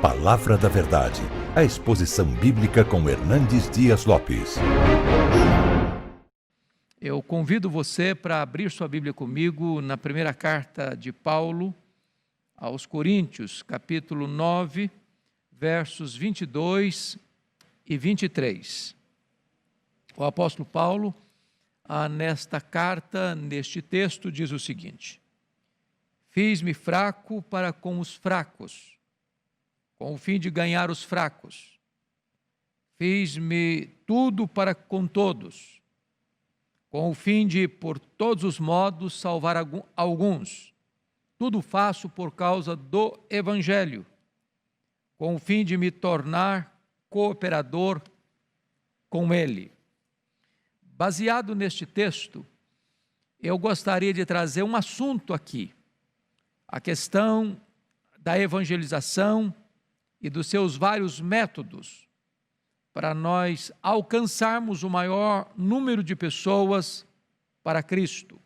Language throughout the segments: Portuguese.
Palavra da Verdade, a exposição bíblica com Hernandes Dias Lopes. Eu convido você para abrir sua Bíblia comigo na primeira carta de Paulo aos Coríntios, capítulo 9, versos 22 e 23. O apóstolo Paulo, nesta carta, neste texto, diz o seguinte: fiz-me fraco para com os fracos, com o fim de ganhar os fracos. Fiz-me tudo para com todos, com o fim de, por todos os modos, salvar alguns. Tudo faço por causa do Evangelho, com o fim de me tornar cooperador com ele. Baseado neste texto, eu gostaria de trazer um assunto aqui, a questão da evangelização e dos seus vários métodos, para nós alcançarmos o maior número de pessoas para Cristo.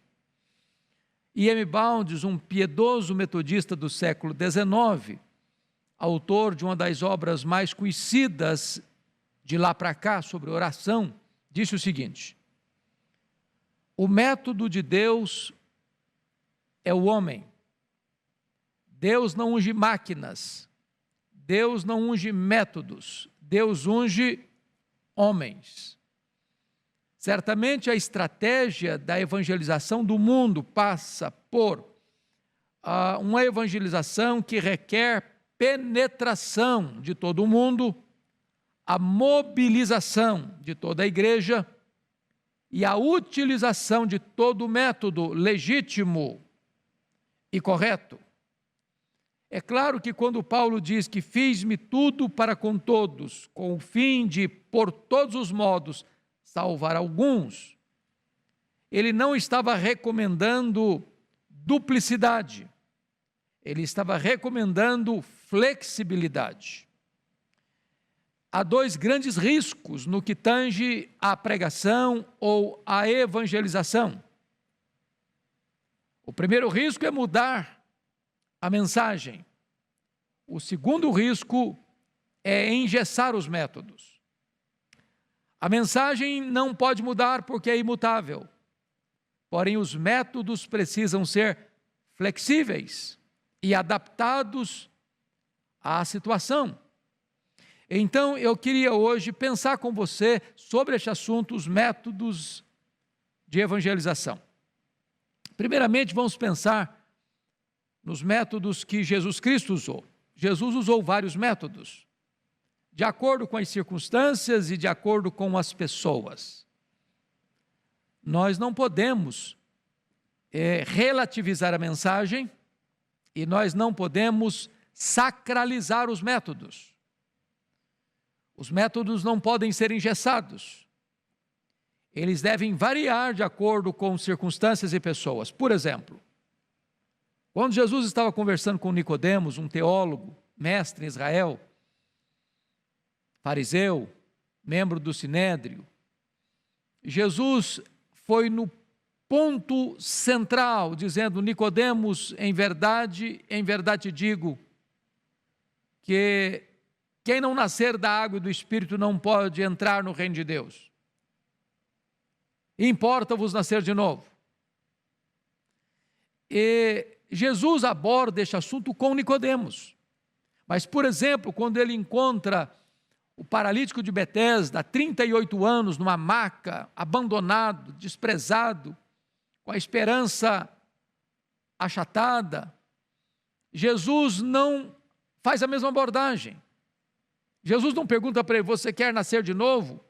E.M. Bounds, um piedoso metodista do século XIX, autor de uma das obras mais conhecidas de lá para cá sobre oração, disse o seguinte: o método de Deus é o homem. Deus não unge máquinas, Deus não unge métodos, Deus unge homens. Certamente a estratégia da evangelização do mundo passa por uma evangelização que requer penetração de todo o mundo, a mobilização de toda a igreja e a utilização de todo o método legítimo e correto. É claro que quando Paulo diz que fiz-me tudo para com todos, com o fim de, por todos os modos, salvar alguns, ele não estava recomendando duplicidade, ele estava recomendando flexibilidade. Há dois grandes riscos no que tange à pregação ou à evangelização. O primeiro risco é mudar a mensagem. O segundo risco é engessar os métodos. A mensagem não pode mudar porque é imutável, porém os métodos precisam ser flexíveis e adaptados à situação. Então, eu queria hoje pensar com você sobre este assunto, os métodos de evangelização. Primeiramente, vamos pensar nos métodos que Jesus Cristo usou. Jesus usou vários métodos, de acordo com as circunstâncias e de acordo com as pessoas. Nós não podemos relativizar a mensagem e nós não podemos sacralizar os métodos. Os métodos não podem ser engessados. Eles devem variar de acordo com circunstâncias e pessoas. Por exemplo, quando Jesus estava conversando com Nicodemos, um teólogo, mestre em Israel, fariseu, membro do Sinédrio, Jesus foi no ponto central, dizendo: Nicodemos, em verdade te digo, que quem não nascer da água e do Espírito não pode entrar no reino de Deus. Importa-vos nascer de novo. E Jesus aborda este assunto com Nicodemos. Mas, por exemplo, quando ele encontra o paralítico de Betesda, há 38 anos, numa maca, abandonado, desprezado, com a esperança achatada, Jesus não faz a mesma abordagem. Jesus não pergunta para ele: você quer nascer de novo?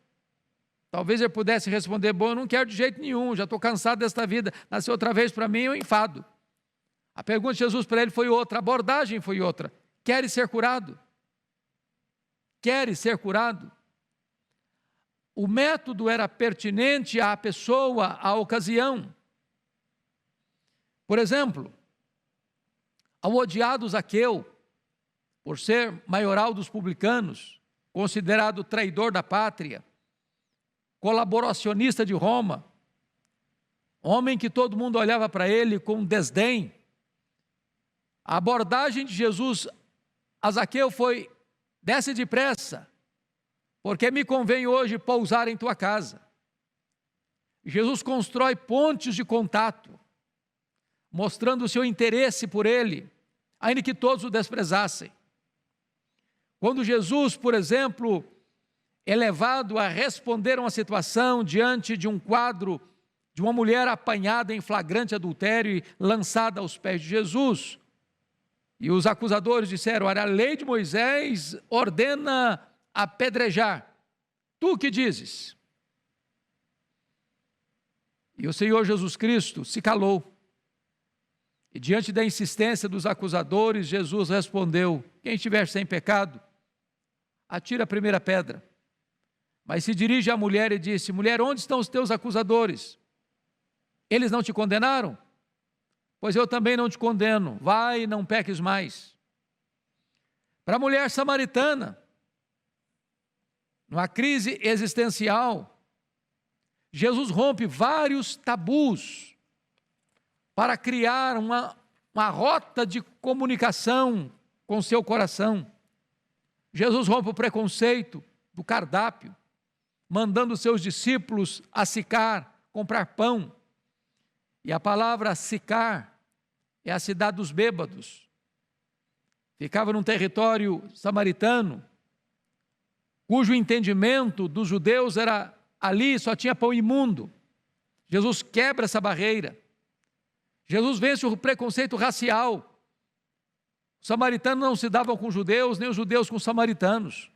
Talvez ele pudesse responder: bom, eu não quero de jeito nenhum, já estou cansado desta vida, nascer outra vez para mim eu enfado. A pergunta de Jesus para ele foi outra, a abordagem foi outra: queres ser curado? Queres ser curado? O método era pertinente à pessoa, à ocasião. Por exemplo, ao odiado Zaqueu, por ser maioral dos publicanos, considerado traidor da pátria, colaboracionista de Roma, homem que todo mundo olhava para ele com desdém, a abordagem de Jesus a Zaqueu foi: desce depressa, porque me convém hoje pousar em tua casa. Jesus constrói pontes de contato, mostrando o seu interesse por ele, ainda que todos o desprezassem. Quando Jesus, por exemplo, é levado a responder a uma situação diante de um quadro de uma mulher apanhada em flagrante adultério e lançada aos pés de Jesus, e os acusadores disseram: olha, a lei de Moisés ordena apedrejar, tu que dizes? E o Senhor Jesus Cristo se calou. E diante da insistência dos acusadores, Jesus respondeu: quem estiver sem pecado, atira a primeira pedra. Mas se dirige à mulher e disse: mulher, onde estão os teus acusadores? Eles não te condenaram? Pois eu também não te condeno, vai e não peques mais. Para a mulher samaritana, numa crise existencial, Jesus rompe vários tabus para criar uma rota de comunicação com seu coração. Jesus rompe o preconceito do cardápio, mandando seus discípulos a Sicar comprar pão. E a palavra Sicar é a cidade dos bêbados. Ficava num território samaritano, cujo entendimento dos judeus era ali só tinha pão imundo. Jesus quebra essa barreira. Jesus vence o preconceito racial. Os samaritanos não se davam com os judeus, nem os judeus com os samaritanos.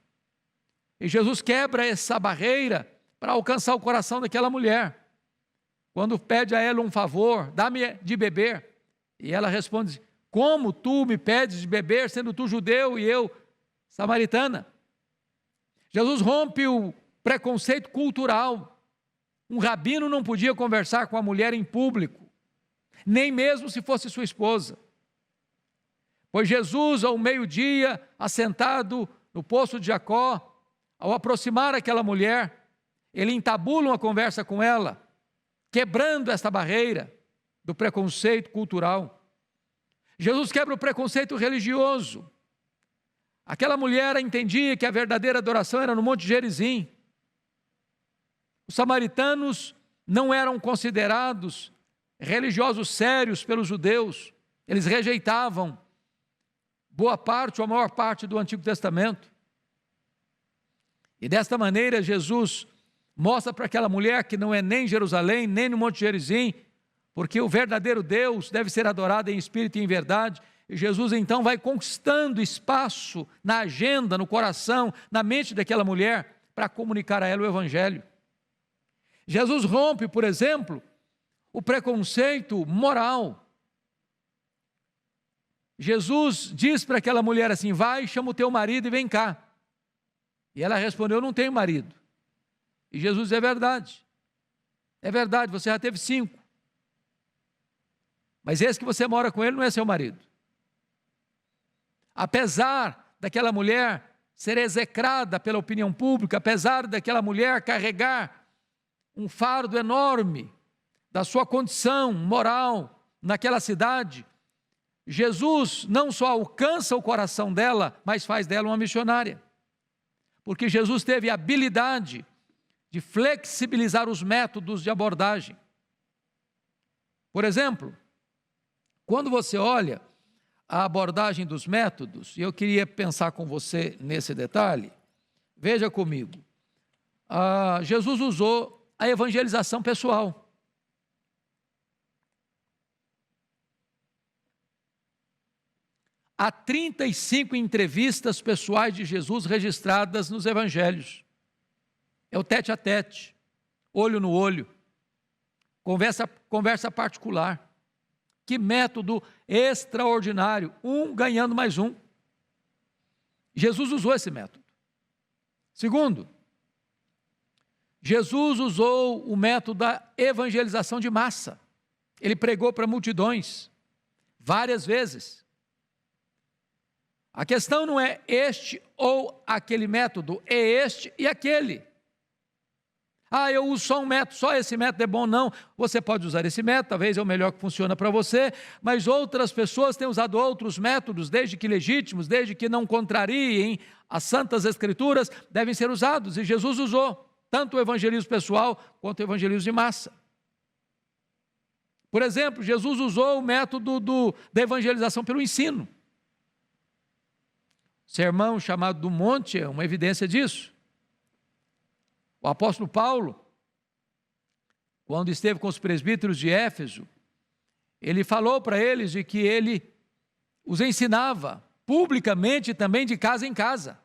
E Jesus quebra essa barreira para alcançar o coração daquela mulher. Quando pede a ela um favor: dá-me de beber. E ela responde: como tu me pedes de beber, sendo tu judeu e eu samaritana? Jesus rompe o preconceito cultural. Um rabino não podia conversar com a mulher em público, nem mesmo se fosse sua esposa. Pois Jesus, ao meio-dia, assentado no poço de Jacó, ao aproximar aquela mulher, ele entabula uma conversa com ela, quebrando esta barreira do preconceito cultural. Jesus quebra o preconceito religioso. Aquela mulher entendia que a verdadeira adoração era no Monte Gerizim. Os samaritanos não eram considerados religiosos sérios pelos judeus. Eles rejeitavam boa parte ou a maior parte do Antigo Testamento. E desta maneira Jesus mostra para aquela mulher que não é nem em Jerusalém, nem no Monte Gerizim, porque o verdadeiro Deus deve ser adorado em espírito e em verdade. E Jesus então vai conquistando espaço na agenda, no coração, na mente daquela mulher, para comunicar a ela o Evangelho. Jesus rompe, por exemplo, o preconceito moral. Jesus diz para aquela mulher assim: vai, chama o teu marido e vem cá. E ela respondeu: eu não tenho marido. E Jesus diz: é verdade, você já teve 5. Mas esse que você mora com ele não é seu marido. Apesar daquela mulher ser execrada pela opinião pública, apesar daquela mulher carregar um fardo enorme da sua condição moral naquela cidade, Jesus não só alcança o coração dela, mas faz dela uma missionária. Porque Jesus teve a habilidade de flexibilizar os métodos de abordagem. Por exemplo, quando você olha a abordagem dos métodos, e eu queria pensar com você nesse detalhe, veja comigo, Jesus usou a evangelização pessoal. Há 35 entrevistas pessoais de Jesus registradas nos evangelhos. É o tete a tete, olho no olho, conversa particular. Que método extraordinário, um ganhando mais um. Jesus usou esse método. Segundo, Jesus usou o método da evangelização de massa. Ele pregou para multidões, várias vezes. A questão não é este ou aquele método, é este e aquele. Eu uso só um método, só esse método é bom. Não, você pode usar esse método, talvez é o melhor que funciona para você, mas outras pessoas têm usado outros métodos, desde que legítimos, desde que não contrariem as Santas Escrituras devem ser usados, e Jesus usou tanto o evangelismo pessoal quanto o evangelismo de massa. Por exemplo, Jesus usou o método da evangelização pelo ensino. O sermão chamado do Monte é uma evidência disso. O apóstolo Paulo, quando esteve com os presbíteros de Éfeso, ele falou para eles de que ele os ensinava publicamente também de casa em casa.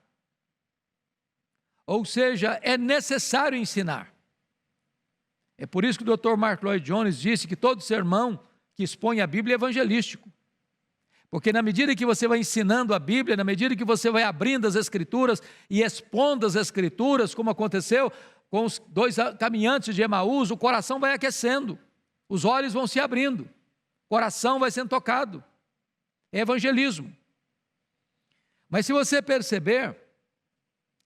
Ou seja, é necessário ensinar. É por isso que o Dr. Mark Lloyd Jones disse que todo sermão que expõe a Bíblia é evangelístico. Porque na medida que você vai ensinando a Bíblia, na medida que você vai abrindo as Escrituras e expondo as Escrituras, como aconteceu com os 2 caminhantes de Emaús, o coração vai aquecendo, os olhos vão se abrindo, o coração vai sendo tocado. É evangelismo. Mas se você perceber,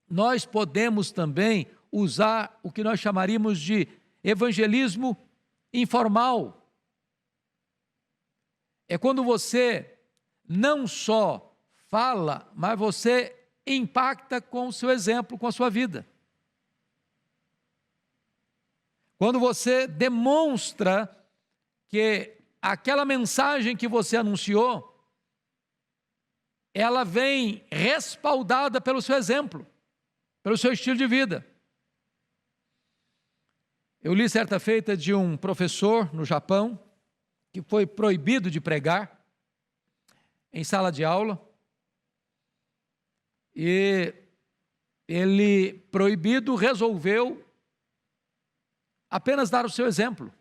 nós podemos também usar o que nós chamaríamos de evangelismo informal. É quando você não só fala, mas você impacta com o seu exemplo, com a sua vida. Quando você demonstra que aquela mensagem que você anunciou, ela vem respaldada pelo seu exemplo, pelo seu estilo de vida. Eu li certa feita de um professor no Japão que foi proibido de pregar em sala de aula, e ele, proibido, resolveu apenas dar o seu exemplo.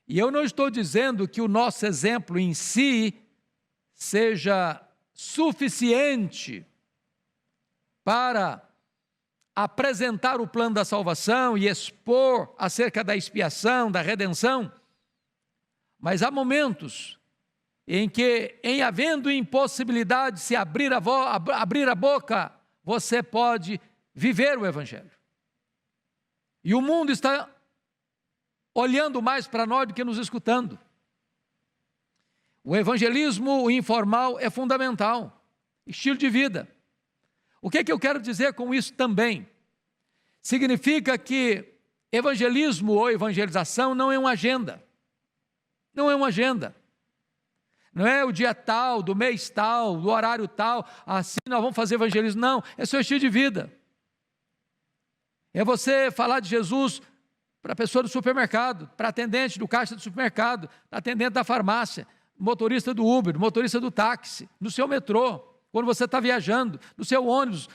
E eu não estou dizendo que o nosso exemplo em si seja suficiente para apresentar o plano da salvação e expor acerca da expiação, da redenção, mas há momentos em que, em havendo impossibilidade de se abrir a boca, você pode viver o Evangelho. E o mundo está olhando mais para nós do que nos escutando. O evangelismo informal é fundamental, estilo de vida. O que eu quero dizer com isso também? Significa que evangelismo ou evangelização não é uma agenda. Não é uma agenda. Não é o dia tal, do mês tal, do horário tal, assim nós vamos fazer evangelismo. Não, é seu estilo de vida. É você falar de Jesus para a pessoa do supermercado, para atendente do caixa do supermercado, para atendente da farmácia, motorista do Uber, motorista do táxi, no seu metrô, quando você está viajando, no seu ônibus,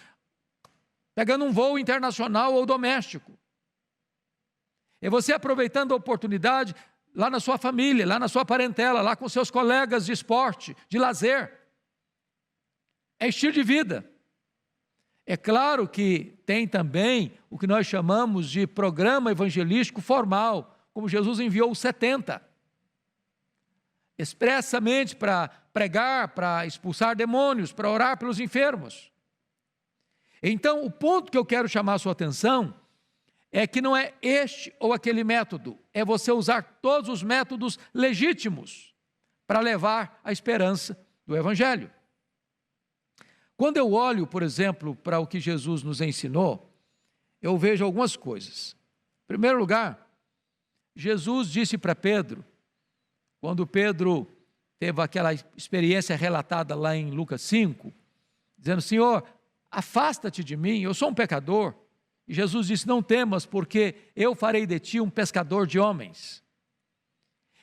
pegando um voo internacional ou doméstico. É você aproveitando a oportunidade lá na sua família, lá na sua parentela, lá com seus colegas de esporte, de lazer. É estilo de vida. É claro que tem também o que nós chamamos de programa evangelístico formal, como Jesus enviou os 70, expressamente para pregar, para expulsar demônios, para orar pelos enfermos. Então, o ponto que eu quero chamar a sua atenção é que não é este ou aquele método, é você usar todos os métodos legítimos para levar a esperança do Evangelho. Quando eu olho, por exemplo, para o que Jesus nos ensinou, eu vejo algumas coisas. Em primeiro lugar, Jesus disse para Pedro, quando Pedro teve aquela experiência relatada lá em Lucas 5, dizendo: Senhor, afasta-te de mim, eu sou um pecador. E Jesus disse: não temas, porque eu farei de ti um pescador de homens.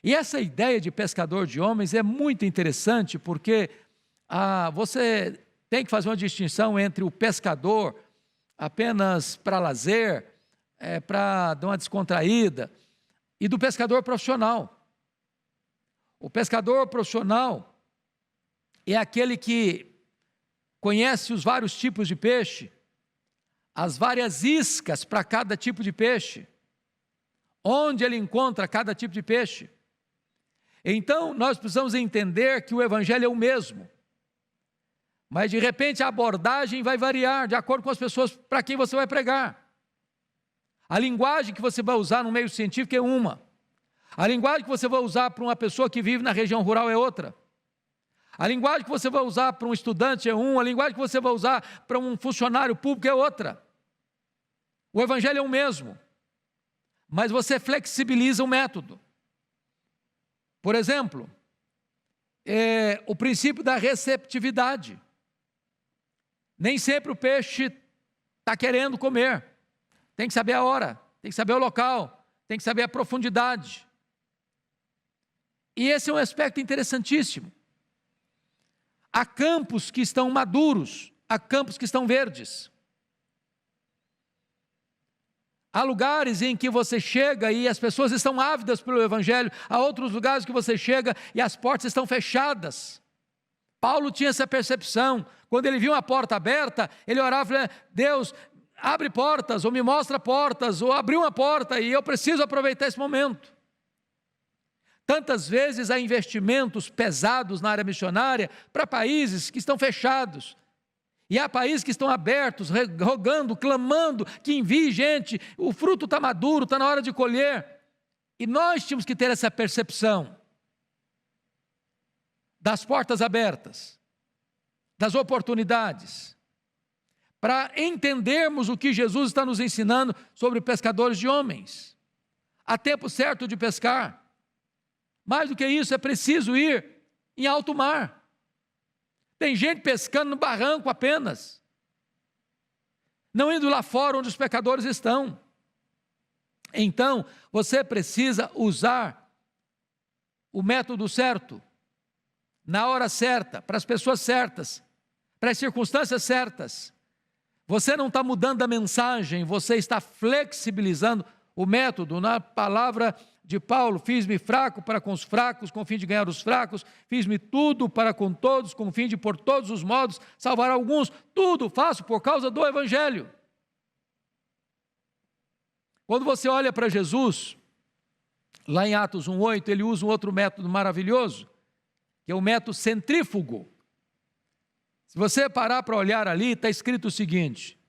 E essa ideia de pescador de homens é muito interessante, porque você tem que fazer uma distinção entre o pescador apenas para lazer, para dar uma descontraída, e do pescador profissional. O pescador profissional é aquele que conhece os vários tipos de peixe, as várias iscas para cada tipo de peixe, onde ele encontra cada tipo de peixe. Então, nós precisamos entender que o Evangelho é o mesmo, mas de repente a abordagem vai variar de acordo com as pessoas para quem você vai pregar. A linguagem que você vai usar no meio científico é uma, a linguagem que você vai usar para uma pessoa que vive na região rural é outra, A linguagem que você vai usar para um estudante é a linguagem que você vai usar para um funcionário público é outra. O evangelho é o mesmo, mas você flexibiliza o método. Por exemplo, o princípio da receptividade. Nem sempre o peixe está querendo comer. Tem que saber a hora, tem que saber o local, tem que saber a profundidade. E esse é um aspecto interessantíssimo. Há campos que estão maduros, há campos que estão verdes. Há lugares em que você chega e as pessoas estão ávidas pelo evangelho, há outros lugares que você chega e as portas estão fechadas. Paulo tinha essa percepção. Quando ele viu uma porta aberta, ele orava e falava: Deus, abre portas, ou me mostra portas, ou abriu uma porta e eu preciso aproveitar esse momento. Tantas vezes há investimentos pesados na área missionária para países que estão fechados. E há países que estão abertos, rogando, clamando que envie gente, o fruto está maduro, está na hora de colher. E nós tínhamos que ter essa percepção das portas abertas, das oportunidades, para entendermos o que Jesus está nos ensinando sobre pescadores de homens. Há tempo certo de pescar. Mais do que isso, é preciso ir em alto mar. Tem gente pescando no barranco apenas, não indo lá fora onde os pecadores estão. Então, você precisa usar o método certo, na hora certa, para as pessoas certas, para as circunstâncias certas. Você não está mudando a mensagem, você está flexibilizando o método. Na palavra de Paulo: fiz-me fraco para com os fracos, com o fim de ganhar os fracos, fiz-me tudo para com todos, com o fim de por todos os modos salvar alguns. Tudo faço por causa do evangelho. Quando você olha para Jesus, lá em Atos 1:8, ele usa um outro método maravilhoso, que é o método centrífugo. Se você parar para olhar ali, está escrito o seguinte: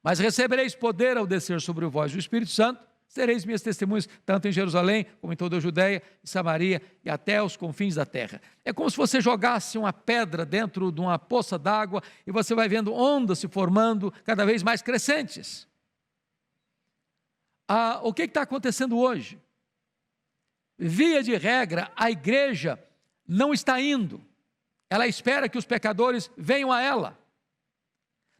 mas recebereis poder ao descer sobre vós o Espírito Santo, sereis minhas testemunhas, tanto em Jerusalém, como em toda a Judeia e Samaria, e até os confins da terra. É como se você jogasse uma pedra dentro de uma poça d'água, e você vai vendo ondas se formando, cada vez mais crescentes. O que está acontecendo hoje? Via de regra, a igreja não está indo. Ela espera que os pecadores venham a ela.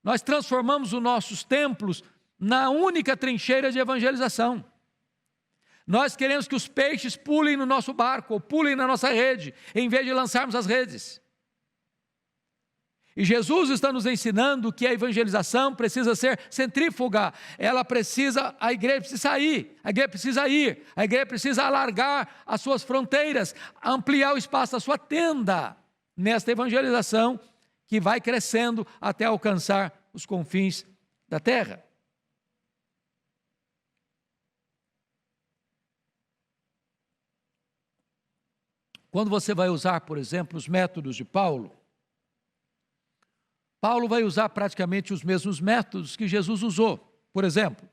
Nós transformamos os nossos templos na única trincheira de evangelização. Nós queremos que os peixes pulem no nosso barco, ou pulem na nossa rede, em vez de lançarmos as redes. E Jesus está nos ensinando que a evangelização precisa ser centrífuga. A igreja precisa sair, a igreja precisa ir, a igreja precisa alargar as suas fronteiras, ampliar o espaço da sua tenda, nesta evangelização que vai crescendo até alcançar os confins da terra. Quando você vai usar, por exemplo, os métodos de Paulo, Paulo vai usar praticamente os mesmos métodos que Jesus usou. Por exemplo,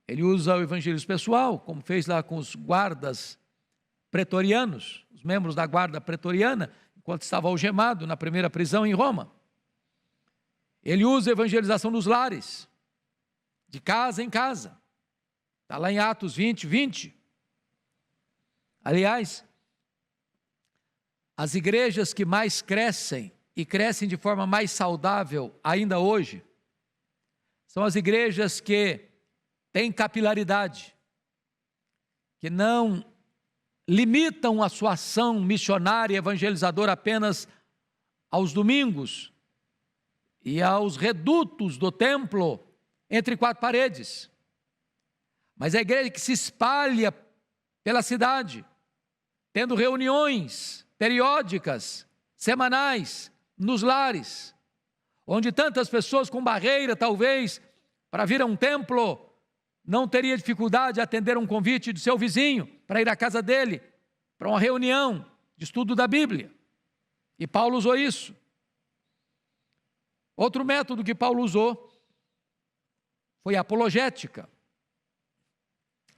ele usa o evangelismo pessoal, como fez lá com os guardas pretorianos, os membros da guarda pretoriana, enquanto estava algemado na primeira prisão em Roma. Ele usa a evangelização nos lares, de casa em casa. Está lá em Atos 20:20. Aliás, as igrejas que mais crescem, e crescem de forma mais saudável ainda hoje, são as igrejas que têm capilaridade, que não limitam a sua ação missionária e evangelizadora apenas aos domingos e aos redutos do templo entre quatro paredes, mas a igreja que se espalha pela cidade, tendo reuniões periódicas, semanais, nos lares, onde tantas pessoas com barreira, talvez, para vir a um templo, não teria dificuldade de atender um convite do seu vizinho, para ir à casa dele, para uma reunião de estudo da Bíblia. E Paulo usou isso. Outro método que Paulo usou foi a apologética.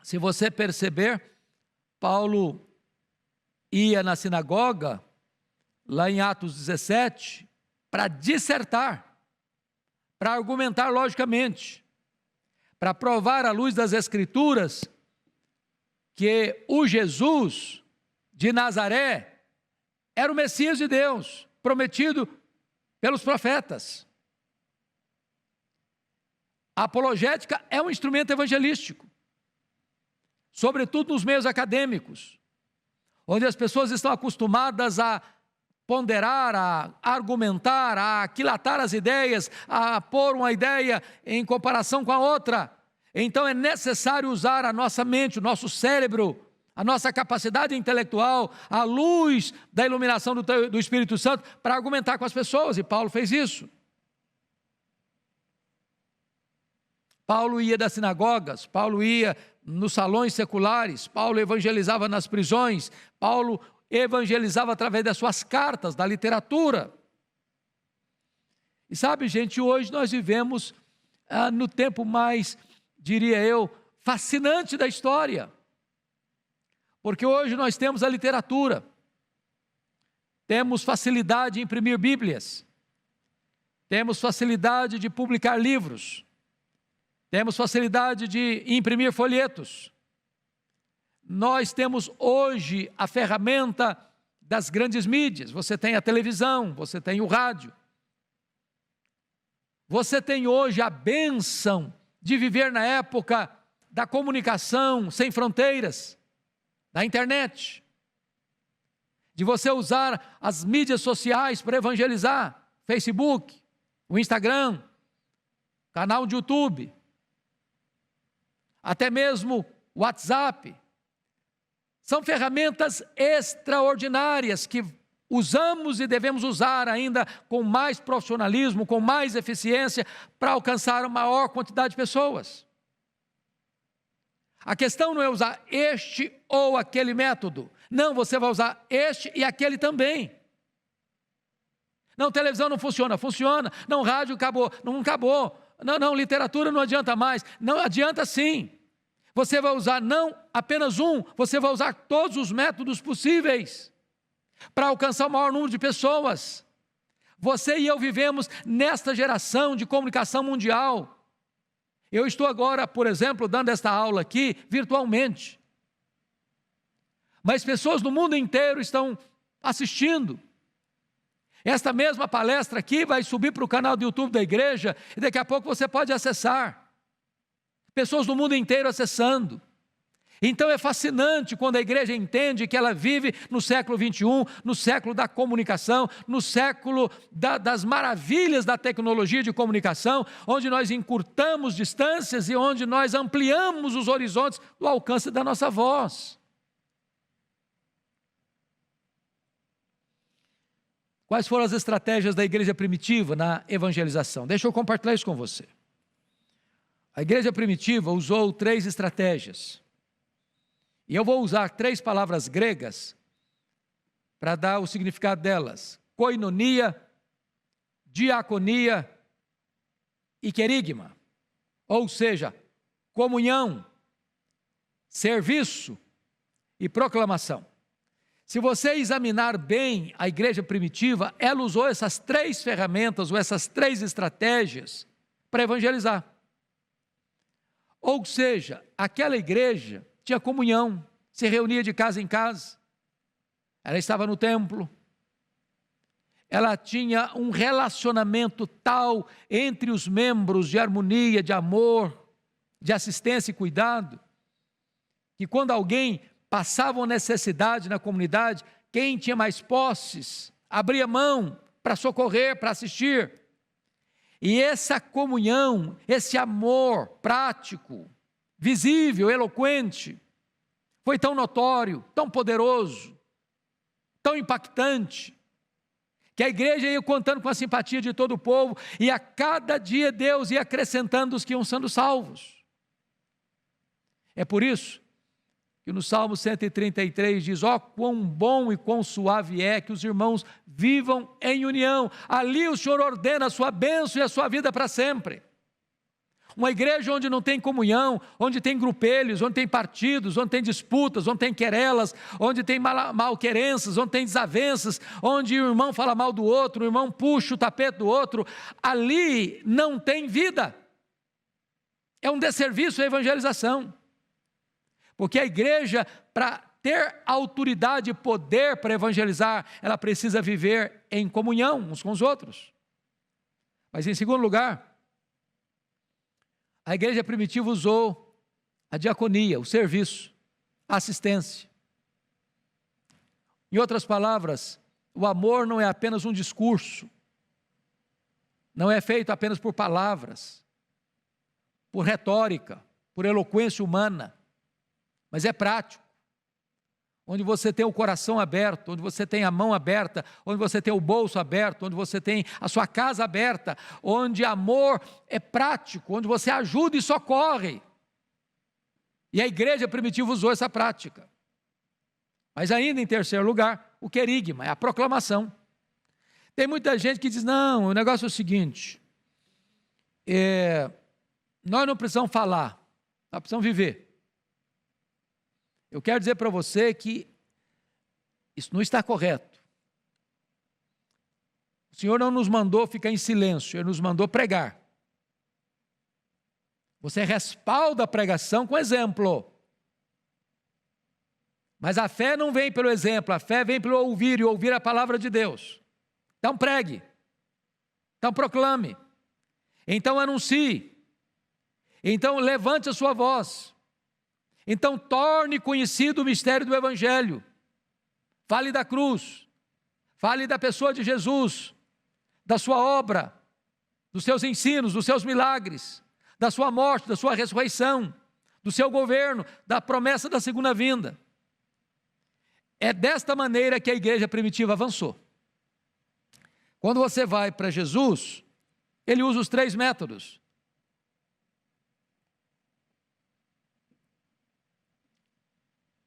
Se você perceber, Paulo ia na sinagoga lá em Atos 17, para dissertar, para argumentar logicamente, para provar à luz das Escrituras que o Jesus de Nazaré era o Messias de Deus, prometido pelos profetas. A apologética é um instrumento evangelístico, sobretudo nos meios acadêmicos, onde as pessoas estão acostumadas a ponderar, a argumentar, a aquilatar as ideias, a pôr uma ideia em comparação com a outra. Então é necessário usar a nossa mente, o nosso cérebro, a nossa capacidade intelectual, à luz da iluminação do Espírito Santo, para argumentar com as pessoas, e Paulo fez isso. Paulo ia das sinagogas, Paulo ia nos salões seculares, Paulo evangelizava nas prisões, Paulo evangelizava através das suas cartas, da literatura. E sabe, gente, hoje nós vivemos no tempo mais, diria eu, fascinante da história. Porque hoje nós temos a literatura, temos facilidade de imprimir Bíblias, temos facilidade de publicar livros, temos facilidade de imprimir folhetos. Nós temos hoje a ferramenta das grandes mídias. Você tem a televisão, você tem o rádio. Você tem hoje a bênção de viver na época da comunicação sem fronteiras, da internet, de você usar as mídias sociais para evangelizar, Facebook, o Instagram, canal de YouTube, até mesmo o WhatsApp. São ferramentas extraordinárias que usamos e devemos usar ainda com mais profissionalismo, com mais eficiência, para alcançar a maior quantidade de pessoas. A questão não é usar este ou aquele método. Não, você vai usar este e aquele também. Não, televisão não funciona. Funciona. Não, rádio acabou. Não acabou. Não, literatura não adianta mais. Não, adianta sim. Você vai usar não apenas um, você vai usar todos os métodos possíveis para alcançar o maior número de pessoas. Você e eu vivemos nesta geração de comunicação mundial. Eu estou agora, por exemplo, dando esta aula aqui virtualmente. Mas pessoas do mundo inteiro estão assistindo. Esta mesma palestra aqui vai subir para o canal do YouTube da igreja e daqui a pouco você pode acessar. Pessoas do mundo inteiro acessando. Então é fascinante quando a igreja entende que ela vive no século 21, no século da comunicação, no século das maravilhas da tecnologia de comunicação, onde nós encurtamos distâncias e onde nós ampliamos os horizontes do alcance da nossa voz. Quais foram as estratégias da igreja primitiva na evangelização? Deixa eu compartilhar isso com você. A igreja primitiva usou 3 estratégias. E eu vou usar 3 palavras gregas para dar o significado delas: koinonia, diaconia e querigma. Ou seja, comunhão, serviço e proclamação. Se você examinar bem a igreja primitiva, ela usou essas 3 ferramentas ou essas 3 estratégias para evangelizar. Ou seja, aquela igreja tinha comunhão, se reunia de casa em casa, ela estava no templo, ela tinha um relacionamento tal entre os membros de harmonia, de amor, de assistência e cuidado, que quando alguém passava uma necessidade na comunidade, quem tinha mais posses, abria mão para socorrer, para assistir. E essa comunhão, esse amor prático, visível, eloquente, foi tão notório, tão poderoso, tão impactante, que a igreja ia contando com a simpatia de todo o povo, e a cada dia Deus ia acrescentando os que iam sendo salvos. É por isso que no Salmo 133 diz: ó, quão bom e quão suave é que os irmãos vivam em união. Ali o Senhor ordena a sua bênção e a sua vida para sempre. Uma igreja onde não tem comunhão, onde tem grupelhos, onde tem partidos, onde tem disputas, onde tem querelas, onde tem malquerenças, onde tem desavenças, onde o irmão fala mal do outro, o irmão puxa o tapete do outro, ali não tem vida. É um desserviço à evangelização. Porque a igreja, para ter autoridade e poder para evangelizar, ela precisa viver em comunhão uns com os outros. Mas em segundo lugar, a igreja primitiva usou a diaconia, o serviço, a assistência. Em outras palavras, o amor não é apenas um discurso, não é feito apenas por palavras, por retórica, por eloquência humana, mas é prático. Onde você tem o coração aberto, onde você tem a mão aberta, onde você tem o bolso aberto, onde você tem a sua casa aberta, onde amor é prático, onde você ajuda e socorre. E a igreja primitiva usou essa prática. Mas ainda em terceiro lugar, o querigma, é a proclamação. Tem muita gente que diz, não, o negócio é o seguinte, nós não precisamos falar, nós precisamos viver. Eu quero dizer para você que isso não está correto. O Senhor não nos mandou ficar em silêncio, Ele nos mandou pregar. Você respalda a pregação com exemplo. Mas a fé não vem pelo exemplo, a fé vem pelo ouvir e ouvir a palavra de Deus. Então pregue, então proclame, então anuncie, então levante a sua voz. Então torne conhecido o mistério do Evangelho, fale da cruz, fale da pessoa de Jesus, da sua obra, dos seus ensinos, dos seus milagres, da sua morte, da sua ressurreição, do seu governo, da promessa da segunda vinda. É desta maneira que a igreja primitiva avançou. Quando você vai para Jesus, ele usa os 3 métodos.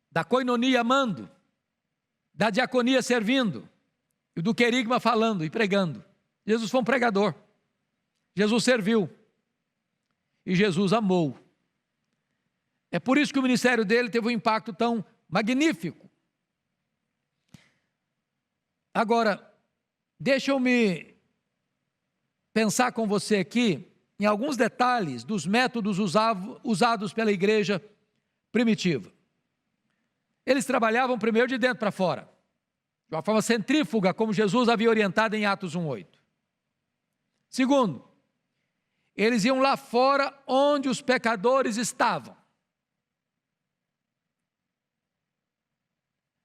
Da koinonia amando, da diaconia servindo, e do querigma falando e pregando. Jesus foi um pregador, Jesus serviu, e Jesus amou. É por isso que o ministério dele teve um impacto tão magnífico. Agora, deixa eu me pensar com você aqui, em alguns detalhes dos métodos usados pela igreja primitiva. Eles trabalhavam primeiro de dentro para fora, de uma forma centrífuga, como Jesus havia orientado em Atos 1:8. Segundo, eles iam lá fora onde os pecadores estavam.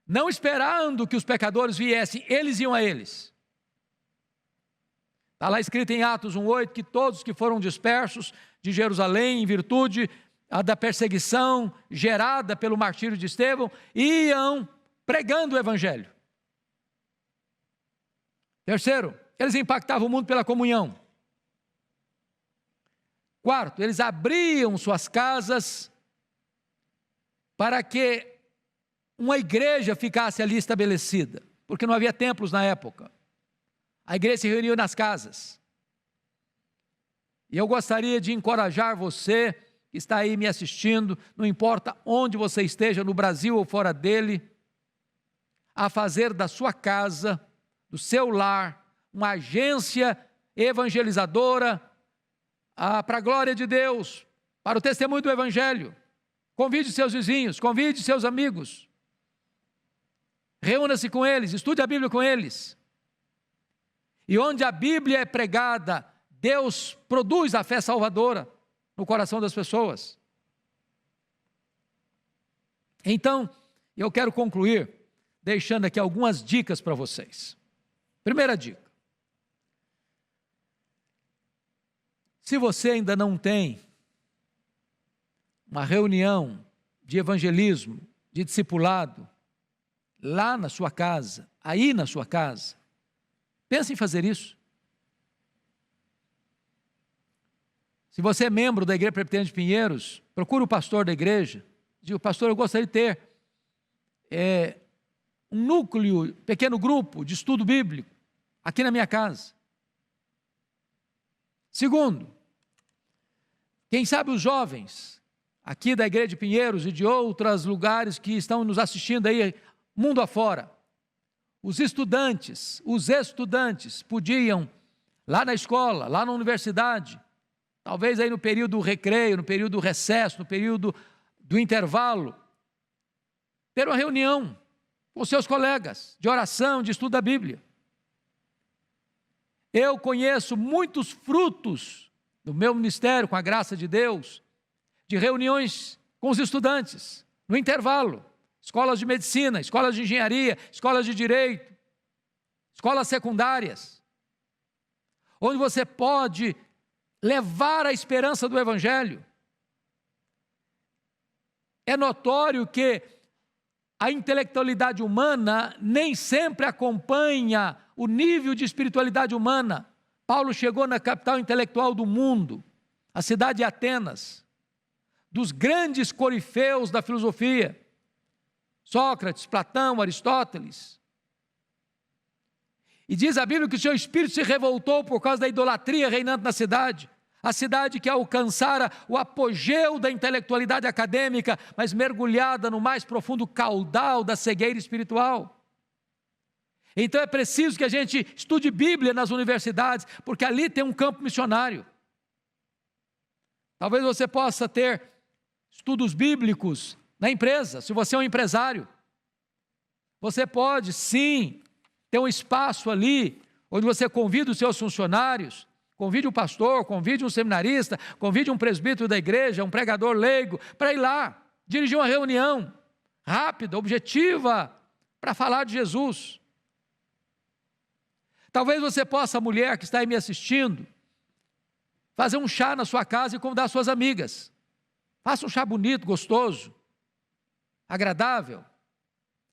Não esperando que os pecadores viessem, eles iam a eles. Está lá escrito em Atos 1:8 que todos que foram dispersos de Jerusalém em virtude da perseguição gerada pelo martírio de Estevão, iam pregando o Evangelho. Terceiro, eles impactavam o mundo pela comunhão. Quarto, eles abriam suas casas para que uma igreja ficasse ali estabelecida, porque não havia templos na época. A igreja se reunia nas casas. E eu gostaria de encorajar você que está aí me assistindo, não importa onde você esteja, no Brasil ou fora dele, a fazer da sua casa, do seu lar, uma agência evangelizadora, para a glória de Deus, para o testemunho do Evangelho. Convide seus vizinhos, convide seus amigos, reúna-se com eles, estude a Bíblia com eles. E onde a Bíblia é pregada, Deus produz a fé salvadora no coração das pessoas. Então, eu quero concluir deixando aqui algumas dicas para vocês. Primeira dica: se você ainda não tem uma reunião de evangelismo, de discipulado, lá na sua casa, aí na sua casa, pense em fazer isso. Se você é membro da Igreja Presbiteriana de Pinheiros, procure o pastor da igreja, diga: pastor, eu gostaria de ter um núcleo, pequeno grupo de estudo bíblico aqui na minha casa. Segundo, Quem sabe os jovens, aqui da Igreja de Pinheiros e de outros lugares que estão nos assistindo aí, mundo afora, os estudantes podiam, lá na escola, lá na universidade, talvez aí no período do recreio, no período do recesso, no período do intervalo, ter uma reunião com seus colegas de oração, de estudo da Bíblia. Eu conheço muitos frutos do meu ministério, com a graça de Deus, de reuniões com os estudantes, no intervalo, escolas de medicina, escolas de engenharia, escolas de direito, escolas secundárias, onde você pode levar a esperança do Evangelho. É notório que a intelectualidade humana nem sempre acompanha o nível de espiritualidade humana. Paulo chegou na capital intelectual do mundo, a cidade de Atenas, dos grandes corifeus da filosofia, Sócrates, Platão, Aristóteles. E diz a Bíblia que o seu espírito se revoltou por causa da idolatria reinando na cidade. A cidade que alcançara o apogeu da intelectualidade acadêmica, mas mergulhada no mais profundo caudal da cegueira espiritual. Então é preciso que a gente estude Bíblia nas universidades, porque ali tem um campo missionário. Talvez você possa ter estudos bíblicos na empresa, se você é um empresário. Você pode, sim, ter um espaço ali, onde você convida os seus funcionários, convide um pastor, convide um seminarista, convide um presbítero da igreja, um pregador leigo, para ir lá, dirigir uma reunião rápida, objetiva, para falar de Jesus. Talvez você possa, mulher que está aí me assistindo, fazer um chá na sua casa e convidar suas amigas. Faça um chá bonito, gostoso, agradável.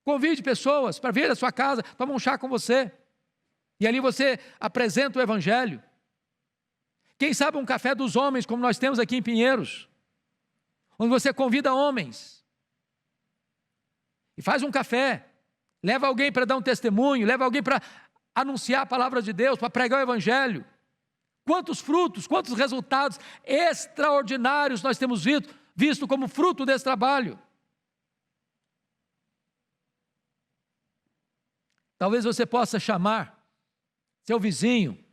Convide pessoas para vir à sua casa, tomar um chá com você. E ali você apresenta o Evangelho. Quem sabe um café dos homens, como nós temos aqui em Pinheiros, onde você convida homens. E faz um café. Leva alguém para dar um testemunho, leva alguém para anunciar a palavra de Deus, para pregar o Evangelho. Quantos frutos, quantos resultados extraordinários nós temos visto como fruto desse trabalho. Talvez você possa chamar seu vizinho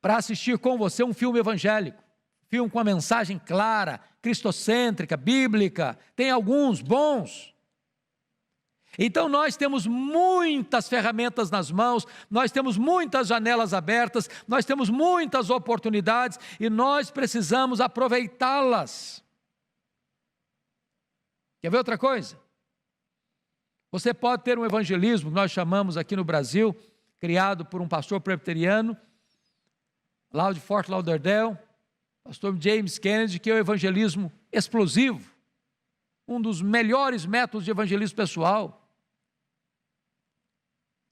para assistir com você um filme evangélico, filme com uma mensagem clara, cristocêntrica, bíblica, tem alguns bons. Então nós temos muitas ferramentas nas mãos, nós temos muitas janelas abertas, nós temos muitas oportunidades e nós precisamos aproveitá-las. Quer ver outra coisa? Você pode ter um evangelismo que nós chamamos aqui no Brasil, criado por um pastor presbiteriano, lá de Fort Lauderdale, pastor James Kennedy, que é o evangelismo explosivo, um dos melhores métodos de evangelismo pessoal.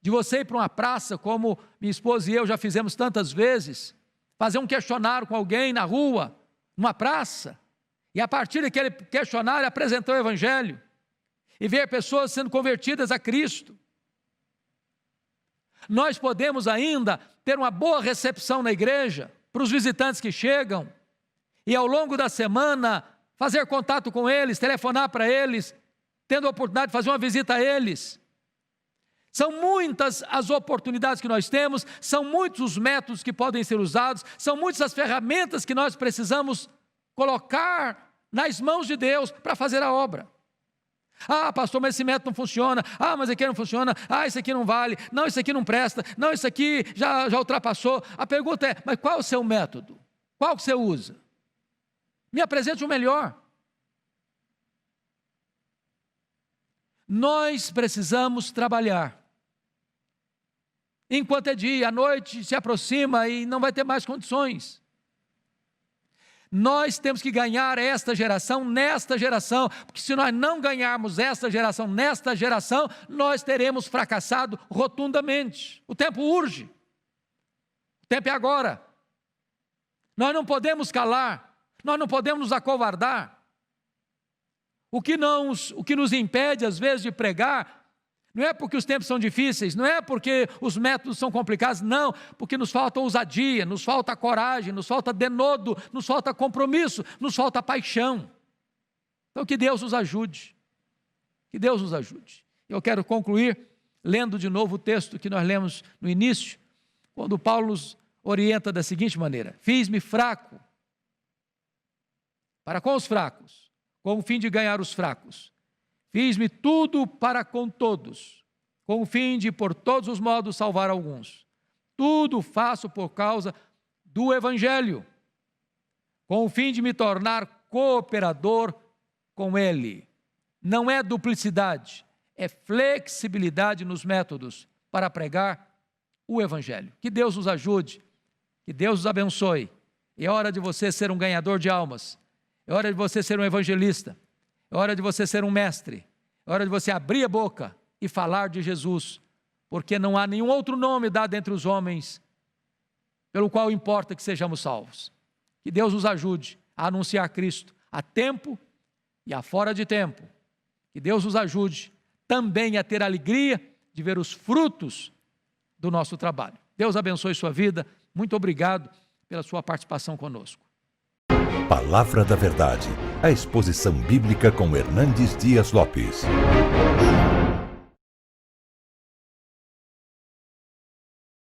De você ir para uma praça, como minha esposa e eu já fizemos tantas vezes, fazer um questionário com alguém na rua, numa praça, e a partir daquele questionário apresentar o Evangelho, e ver pessoas sendo convertidas a Cristo. Nós podemos ainda ter uma boa recepção na igreja, para os visitantes que chegam, e ao longo da semana, fazer contato com eles, telefonar para eles, tendo a oportunidade de fazer uma visita a eles. São muitas as oportunidades que nós temos, são muitos os métodos que podem ser usados, são muitas as ferramentas que nós precisamos colocar nas mãos de Deus para fazer a obra. Ah, pastor, mas esse método não funciona. Ah, mas aqui não funciona. Ah, isso aqui não vale. Não, isso aqui não presta. Não, isso aqui já ultrapassou. A pergunta é, mas qual é o seu método? Qual que você usa? Me apresente o melhor. Nós precisamos trabalhar. Enquanto é dia, a noite se aproxima e não vai ter mais condições. Nós temos que ganhar esta geração, nesta geração, porque se nós não ganharmos esta geração, nesta geração, nós teremos fracassado rotundamente. O tempo urge. O tempo é agora. Nós não podemos calar, nós não podemos nos acovardar. O que nos impede, às vezes, de pregar, Não é porque os tempos são difíceis, não é porque os métodos são complicados, não, porque nos falta ousadia, nos falta coragem, nos falta denodo, nos falta compromisso, nos falta paixão. Então que Deus nos ajude, que Deus nos ajude. Eu quero concluir lendo de novo o texto que nós lemos no início, quando Paulo nos orienta da seguinte maneira: fiz-me fraco para com os fracos, com o fim de ganhar os fracos. Fiz-me tudo para com todos, com o fim de, por todos os modos, salvar alguns. Tudo faço por causa do Evangelho, com o fim de me tornar cooperador com ele. Não é duplicidade, é flexibilidade nos métodos para pregar o Evangelho. Que Deus nos ajude, que Deus nos abençoe. É hora de você ser um ganhador de almas, é hora de você ser um evangelista, é hora de você ser um mestre, é hora de você abrir a boca e falar de Jesus, porque não há nenhum outro nome dado entre os homens pelo qual importa que sejamos salvos. Que Deus nos ajude a anunciar Cristo a tempo e a fora de tempo. Que Deus nos ajude também a ter a alegria de ver os frutos do nosso trabalho. Deus abençoe sua vida. Muito obrigado pela sua participação conosco. Palavra da Verdade, a exposição bíblica com Hernandes Dias Lopes.